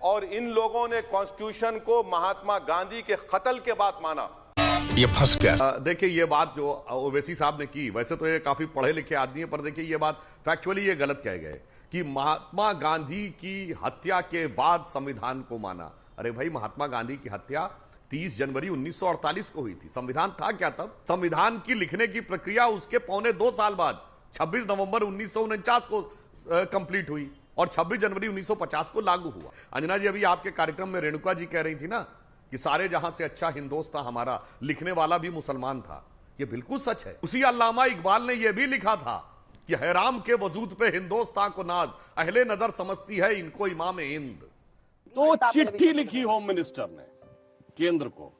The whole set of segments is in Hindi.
और इन लोगों ने कॉन्स्टिट्यूशन को महात्मा गांधी के कत्ल के बाद माना। ये फंस गया। देखिए ये बात जो ओवैसी साहब ने की, वैसे तो ये काफी पढ़े लिखे आदमी है, पर देखिए ये बात फैक्चुअली ये गलत कह गए कि महात्मा गांधी की हत्या के बाद संविधान को माना। अरे भाई, महात्मा गांधी की हत्या 30 जनवरी 1948 को हुई थी। संविधान था क्या तब? संविधान की लिखने की प्रक्रिया उसके पौने 2 साल बाद 26 नवंबर 1949 को कंप्लीट हुई और 26 जनवरी 1950 को लागू हुआ। अंजना जी, अभी आपके कार्यक्रम में रेणुका जी कह रही थी ना कि सारे जहां से अच्छा हिंदोस्तां हमारा, लिखने वाला भी मुसलमान था। ये बिल्कुल सच है। उसी अल्लामा इकबाल ने यह भी लिखा था कि हैराम के वजूद पे हिंदोस्तां को नाज, अहले नजर समझती है इनको इमाम हिंद। तो चिट्ठी लिखी होम मिनिस्टर ने केंद्र को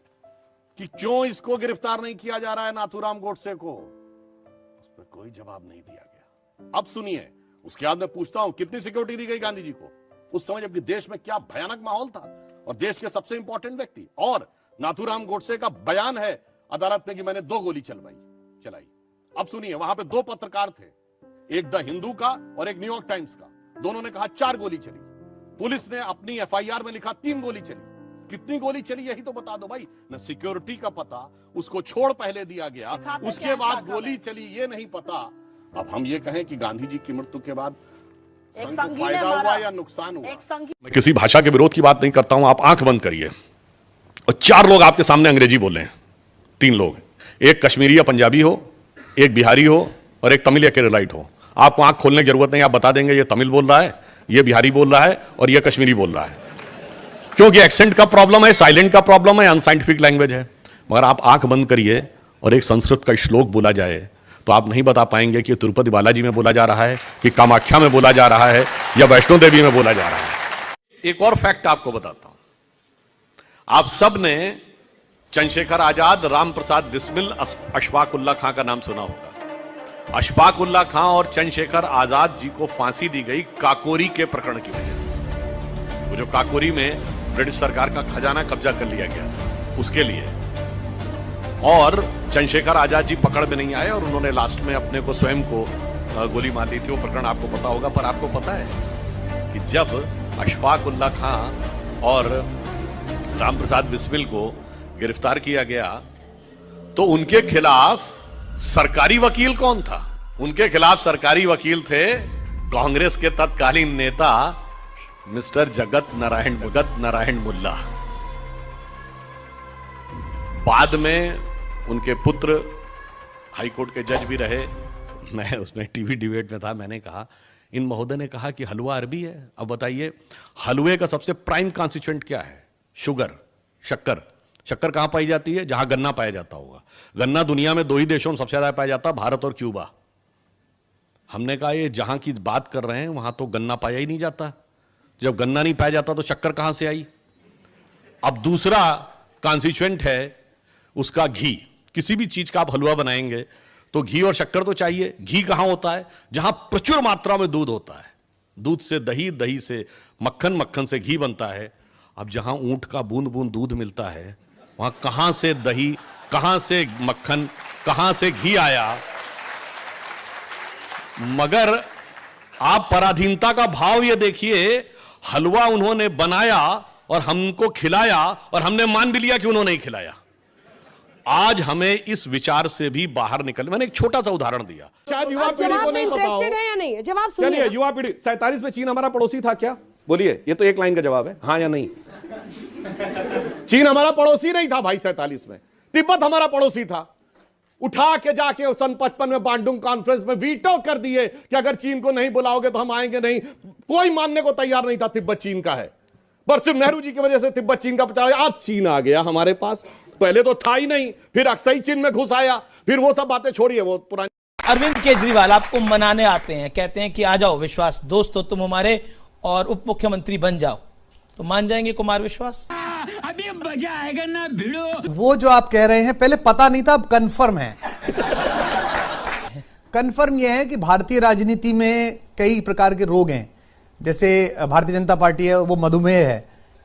कि क्यों इसको गिरफ्तार नहीं किया जा रहा है, नाथूराम गोडसे को। उस पर कोई जवाब नहीं दिया गया। अब सुनिए, उसके बाद मैं पूछता हूं कितनी सिक्योरिटी दी गई गांधी जी को उस समय, जबकि देश में क्या भयानक माहौल था और देश के सबसे इंपॉर्टेंट व्यक्ति। और नाथूराम गोडसे का बयान है अदालत में कि मैंने 2 गोली चलाई। अब सुनिए, वहां पे 2 पत्रकार थे, एक द हिंदू का और एक न्यूयॉर्क टाइम्स का। दोनों ने कहा 4 गोली चली। पुलिस ने अपनी एफआईआर में लिखा 3 गोली चली। कितनी गोली चली यही तो बता दो भाई। न सिक्योरिटी का पता, उसको छोड़ पहले दिया गया, उसके बाद गोली चली ये नहीं पता। अब हम ये कहें कि गांधी जी की मृत्यु के बाद संघ को फायदा हुआ या नुकसान हुआ? मैं किसी भाषा के विरोध की बात नहीं करता हूं। आप आंख बंद करिए और 4 लोग आपके सामने अंग्रेजी बोल रहे हैं। 3 लोग, एक कश्मीरी या पंजाबी हो, एक बिहारी हो और एक तमिल या केरलाइट हो। आपको आंख खोलने की जरूरत नहीं, आप बता देंगे ये तमिल बोल रहा है, ये बिहारी बोल रहा है और ये कश्मीरी बोल रहा है। क्योंकि एक्सेंट का प्रॉब्लम है, साइलेंट का प्रॉब्लम है, अनसाइंटिफिक लैंग्वेज है। मगर आप आंख बंद करिए और एक संस्कृत का श्लोक बोला जाए तो आप नहीं बता पाएंगे कि तिरुपति बालाजी में बोला जा रहा है, कि कामाख्या में बोला जा रहा है या वैष्णो देवी में बोला जा रहा है। एक और फैक्ट आपको बताता हूं। आप सब ने चंद्रशेखर आजाद, राम प्रसाद बिस्मिल, अशफाक उल्लाह खां का नाम सुना होगा। अशफाक उल्लाह खां और चंद्रशेखर आजाद जी को फांसी दी गई काकोरी के प्रकरण की वजह से। वो जो काकोरी में ब्रिटिश सरकार का खजाना कब्जा कर लिया गया था, उसके लिए। और चंद्रशेखर आजाद जी पकड़ में नहीं आए और उन्होंने लास्ट में अपने को स्वयं को गोली मार दी थी। वो प्रकरण आपको पता होगा। पर आपको पता है कि जब अशफाक उल्लाह खां और राम प्रसाद बिस्मिल को गिरफ्तार किया गया तो उनके खिलाफ सरकारी वकील कौन था? उनके खिलाफ सरकारी वकील थे कांग्रेस के तत्कालीन नेता मिस्टर जगत नारायण मुल्ला। बाद में उनके पुत्र हाईकोर्ट के जज भी रहे। मैं उसमें टीवी डिबेट में था, मैंने कहा, इन महोदय ने कहा कि हलवा अरबी है। अब बताइए, हलवे का सबसे प्राइम कॉन्स्टिट्यूएंट क्या है? शुगर, शक्कर। शक्कर कहां पाई जाती है? जहां गन्ना पाया जाता होगा। गन्ना दुनिया में 2 ही देशों में सबसे ज्यादा पाया जाता है, भारत और क्यूबा। हमने कहा ये जहां की बात कर रहे हैं वहां तो गन्ना पाया ही नहीं जाता। जब गन्ना नहीं पाया जाता तो शक्कर कहां से आई? अब दूसरा कॉन्स्टिट्यूएंट है उसका घी। किसी भी चीज का आप हलवा बनाएंगे तो घी और शक्कर तो चाहिए। घी कहां होता है? जहां प्रचुर मात्रा में दूध होता है। दूध से दही, दही से मक्खन, मक्खन से घी बनता है। अब जहां ऊंट का बूंद बूंद दूध मिलता है वहां कहां से दही, कहां से मक्खन, कहां से घी आया? मगर आप पराधीनता का भाव ये देखिए, हलवा उन्होंने बनाया और हमको खिलाया और हमने मान भी लिया कि उन्होंने ही खिलाया। आज हमें इस विचार से भी बाहर निकल, मैंने एक छोटा सा उदाहरण दिया। शायद युवा पीढ़ी को नहीं पता हो। है या नहीं? जवाब सुनिए। चलिए, युवा पीढ़ी 47 में चीन हमारा पड़ोसी था क्या? बोलिए, ये तो एक लाइन का जवाब है, हाँ या नहीं। चीन हमारा पड़ोसी नहीं था भाई 47 में। तिब्बत हमारा पड़ोसी था। उठा के जाके सन 55 में बांडुंग कॉन्फ्रेंस में वीटो कर दिए कि अगर चीन को नहीं बुलाओगे तो हम आएंगे नहीं। कोई मानने को तैयार नहीं था तिब्बत चीन का है। पर सिर्फ नेहरू जी की वजह से तिब्बत चीन का पता। आज चीन आ गया हमारे पास। पहले तो था ही नहीं, फिर अक्सई चीन में घुस आया। फिर वो सब बातें छोड़िए, वो पुरानी। अरविंद केजरीवाल आपको मनाने आते हैं, कहते हैं कि आ जाओ विश्वास, दोस्त हो तुम हमारे और उप मुख्यमंत्री बन जाओ, तो मान जाएंगे कुमार विश्वास? अभी मजा आएगा ना भिड़ो। वो जो आप कह रहे हैं पहले पता नहीं था, अब कंफर्म है। कंफर्म यह है कि भारतीय राजनीति में कई प्रकार के रोग हैं। जैसे भारतीय जनता पार्टी है, वो मधुमेह है।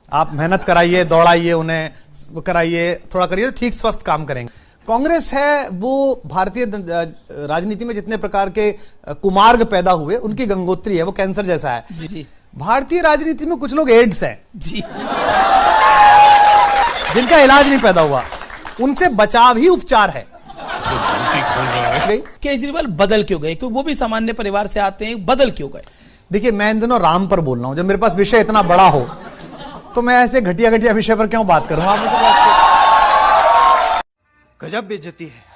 आप मेहनत कराइए, दौड़ाइए उन्हें, कराइए, थोड़ा करिए तो ठीक स्वस्थ काम करेंगे। कांग्रेस है, वो भारतीय राजनीति में जितने प्रकार के कुमार्ग पैदा हुए उनकी गंगोत्री है, वो कैंसर जैसा है। जी। भारतीय राजनीति में कुछ लोग एड्स हैं जी, जिनका इलाज नहीं पैदा हुआ, उनसे बचाव ही उपचार है। केजरीवाल बदल क्यों गए? क्योंकि वो भी सामान्य परिवार से आते हैं, बदल क्यों गए? देखिए, मैं इन दिनों राम पर बोल रहा हूं। जब मेरे पास विषय इतना बड़ा हो तो मैं ऐसे घटिया घटिया विषय पर क्यों बात करूं? आप मुझे गजब बेइज्जती है।